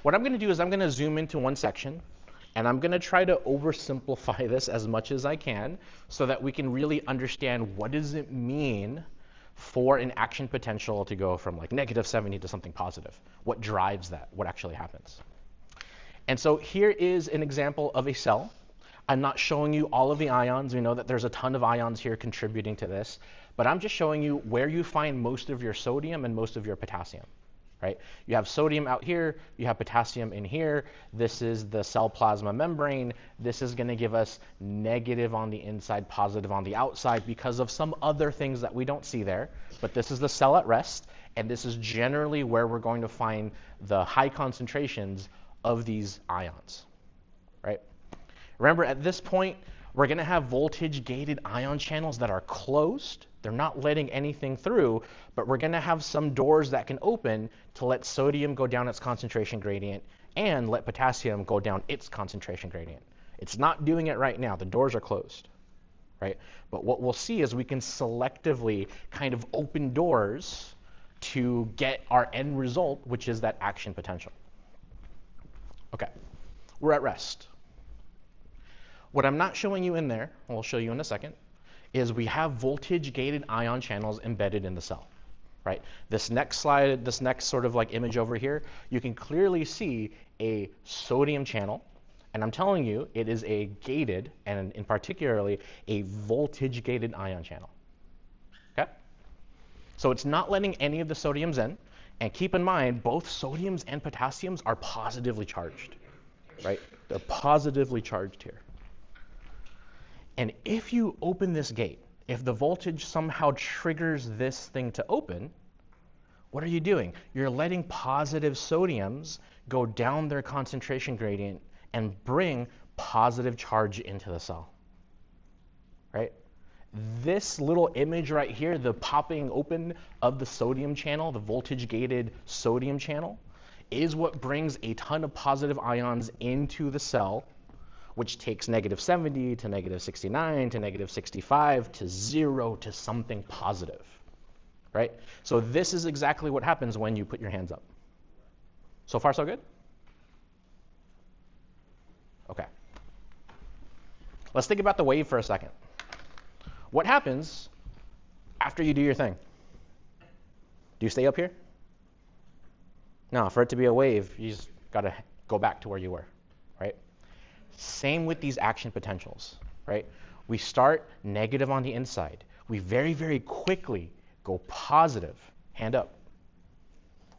What I'm going to do is I'm going to zoom into one section, and I'm going to try to oversimplify this as much as I can so that we can really understand what does it mean for an action potential to go from like -70 to something positive. What drives that? What actually happens? And so here is an example of a cell. I'm not showing you all of the ions. We know that there's a ton of ions here contributing to this, but I'm just showing you where you find most of your sodium and most of your potassium. Right? You have sodium out here, you have potassium in here. This is the cell plasma membrane. This is going to give us negative on the inside, positive on the outside because of some other things that we don't see there. But this is the cell at rest, and this is generally where we're going to find the high concentrations of these ions. Right? Remember, at this point, we're going to have voltage-gated ion channels that are closed. They're not letting anything through, but we're going to have some doors that can open to let sodium go down its concentration gradient and let potassium go down its concentration gradient. It's not doing it right now. The doors are closed, right? But what we'll see is we can selectively kind of open doors to get our end result, which is that action potential. Okay, we're at rest. What I'm not showing you in there, I'll show you in a second, is we have voltage-gated ion channels embedded in the cell, right? This next slide, this next sort of like image over here, you can clearly see a sodium channel, and I'm telling you, it is a gated, and in particularly, a voltage-gated ion channel, okay? So it's not letting any of the sodiums in, and keep in mind, both sodiums and potassiums are positively charged, right? They're positively charged here. And if you open this gate, if the voltage somehow triggers this thing to open, what are you doing? You're letting positive sodiums go down their concentration gradient and bring positive charge into the cell, right? This little image right here, the popping open of the sodium channel, the voltage-gated sodium channel, is what brings a ton of positive ions into the cell, which takes -70 to -69 to -65 to 0 to something positive, right? So this is exactly what happens when you put your hands up. So far, so good? Okay. Let's think about the wave for a second. What happens after you do your thing? Do you stay up here? No, for it to be a wave, you just got to go back to where you were, right? Same with these action potentials, right? We start negative on the inside. We very, very quickly go positive, hand up.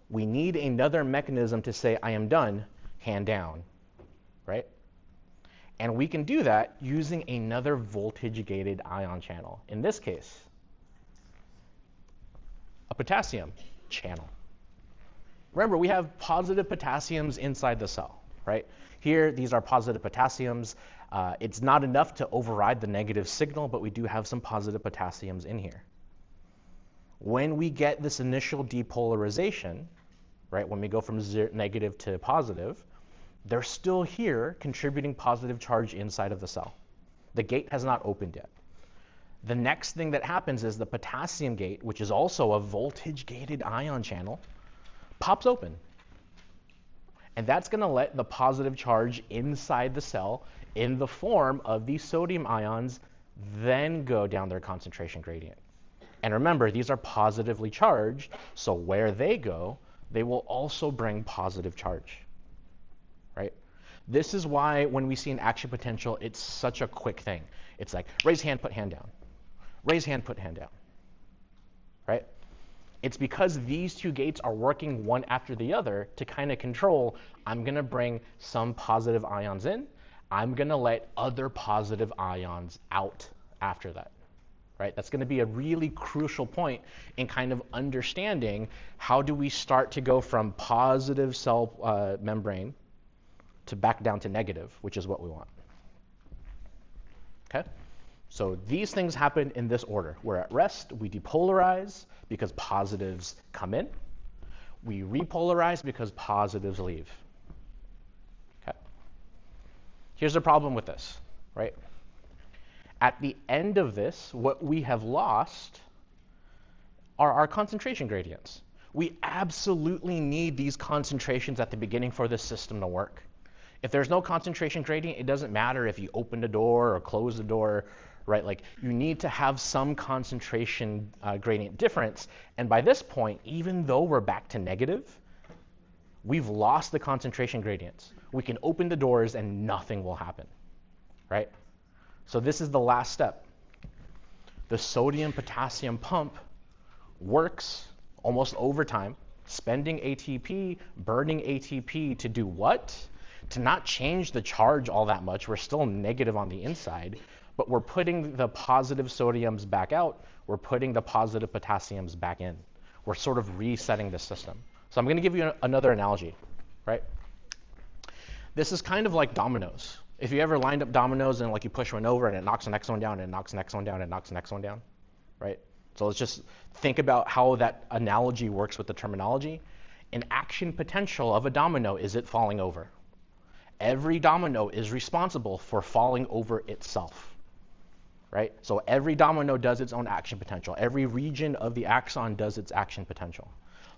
We need another mechanism to say, I am done, hand down, right? And we can do that using another voltage-gated ion channel. In this case, a potassium channel. Remember, we have positive potassiums inside the cell, right? Here, these are positive potassiums. It's not enough to override the negative signal, but we do have some positive potassiums in here. When we get this initial depolarization, right, when we go from negative to positive, they're still here contributing positive charge inside of the cell. The gate has not opened yet. The next thing that happens is the potassium gate, which is also a voltage-gated ion channel, pops open. And that's going to let the positive charge inside the cell in the form of these sodium ions then go down their concentration gradient. And remember, these are positively charged, so where they go, they will also bring positive charge, right? This is why when we see an action potential, it's such a quick thing. It's like, raise hand, put hand down. Raise hand, put hand down, right? It's because these two gates are working one after the other to kind of control, I'm going to bring some positive ions in, I'm going to let other positive ions out after that, right? That's going to be a really crucial point in kind of understanding how do we start to go from positive cell membrane to back down to negative, which is what we want, okay? So these things happen in this order. We're at rest, we depolarize because positives come in. We repolarize because positives leave. Okay. Here's the problem with this, right? At the end of this, what we have lost are our concentration gradients. We absolutely need these concentrations at the beginning for this system to work. If there's no concentration gradient, it doesn't matter if you open the door or close the door, right? Like, you need to have some concentration gradient difference. And by this point, even though we're back to negative, we've lost the concentration gradients. We can open the doors and nothing will happen, right? So this is the last step. The sodium-potassium pump works almost overtime, spending ATP, burning ATP to do what? To not change the charge all that much. We're still negative on the inside, but we're putting the positive sodiums back out. We're putting the positive potassiums back in. We're sort of resetting the system. So I'm going to give you another analogy, right? This is kind of like dominoes. If you ever lined up dominoes and like you push one over and it knocks the next one down and it knocks the next one down and it knocks the next one down, right? So let's just think about how that analogy works with the terminology. An action potential of a domino is it falling over. Every domino is responsible for falling over itself, right? So every domino does its own action potential. Every region of the axon does its action potential.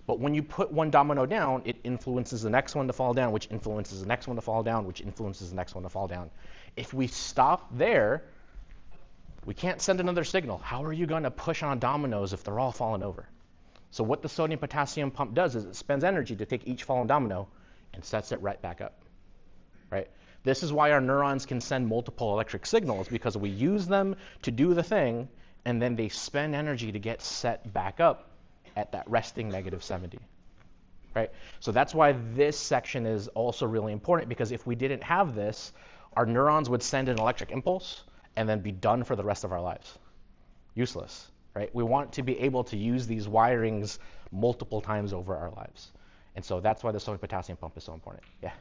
But when you put one domino down, it influences the next one to fall down, which influences the next one to fall down, which influences the next one to fall down. If we stop there, we can't send another signal. How are you going to push on dominoes if they're all falling over? So what the sodium-potassium pump does is it spends energy to take each fallen domino and sets it right back up, right? This is why our neurons can send multiple electric signals, because we use them to do the thing, and then they spend energy to get set back up at that resting negative 70, right? So that's why this section is also really important, because if we didn't have this, our neurons would send an electric impulse and then be done for the rest of our lives. Useless, right? We want to be able to use these wirings multiple times over our lives. And so that's why the sodium potassium pump is so important. Yeah.